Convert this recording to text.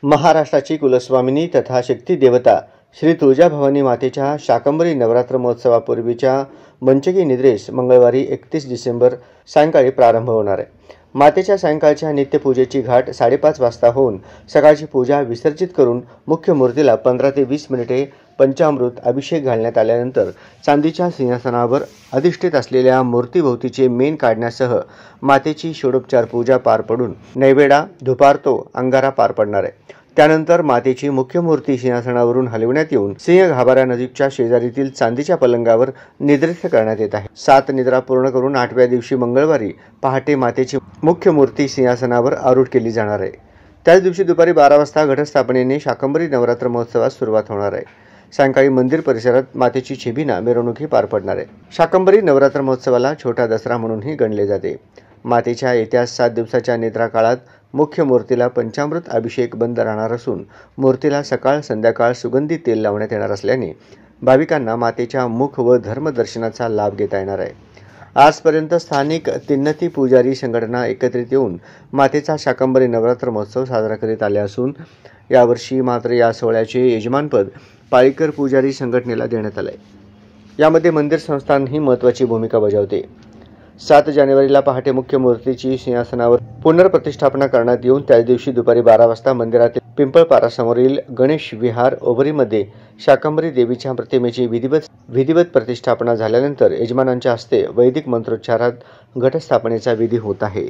महाराष्ट्राची कुलस्वामिनी तथा शक्ती देवता श्री तुळजाभवानी मातेच्या शाकंभरी नवरात्र महोत्सवापूर्वीच्या मंचकी निद्रेस मंगळवारी 31 डिसेंबर सायंकाळी प्रारंभ होणार आहे। मातेच्या सायंकाळच्या नित्यपूजेची घाट 5:30 वाजता होऊन सकाळची पूजा विसर्जित करून मुख्य मूर्तीला 15 ते 20 मिनिटे पंचामृत अभिषेक घालण्यात आल्यानंतर चांदीच्या सिंहासनावर अधिष्ठित असलेल्या मूर्तीभोवतीचे मेण काढण्यासह मातेची षोडोपचार पूजा पार पडून नैवेद्य धुपारतो अंगारा पार पडणार आहे। त्यानंतर मातेची मुख्य मूर्ती सिंहासनावरून हलविण्यात येऊन सिंह गाभाऱ्या नजीकच्या शेजारीतील चांदीच्या पलंगावर निद्रिस्त करण्यात येत आहे। 7 निद्रा पूर्ण करून 8व्या दिवशी मंगळवारी पहाटे मातेची मुख्य मूर्ती सिंहासनावर आरूढ केली जाणार आहे। त्याच दिवशी दुपारी 12 वाजता घटस्थापनेने शाकंभरी नवरात्र महोत्सवास सुरुवात होणार आहे। सायंकाळी मंदिर परिसरात मातेची छबिना मिरवणूक पार पडणार आहे। शाकंभरी नवरात्र महोत्सवाला छोटा दसरा म्हणूनही गणले जाते। मातेच्या येत्या 7 दिवसाच्या निद्रा काळात मुख्य मूर्तीला पंचामृत अभिषेक बंद राहणार असून मूर्तीला सकाळ संध्याकाळ सुगंधी तेल लावण्यात येणार असल्याने भाविकांना मातेच्या मुख व धर्मदर्शनाचा लाभ घेता येणार आहे। आजपर्यंत स्थानिक तिन्नती पुजारी संघटना एकत्रित येऊन मातेचा शाकंभरी नवरात्र महोत्सव साजरा करीत आले असून यावर्षी मात्र या सोहळ्याचे यजमानपद पाळीकर पुजारी संघटनेला देण्यात आले आहे। यामध्ये मंदिर संस्थान ही महत्त्वाची भूमिका बजावते। 7 जानेवारीला पहाटे मुख्य मूर्तीची सिंहासनावर पुनर्प्रतिष्ठापना करण्यात येऊन त्याच दिवशी दुपारी 12 वाजता मंदिरातील पिंपळपारासमोरील गणेश विहार ओभरीमध्ये शाकंभरी देवीच्या प्रतिमेची विधिवत प्रतिष्ठापना झाल्यानंतर यजमानांच्या हस्ते वैदिक मंत्रोच्चारात घटस्थापनेचा विधी होत आहे।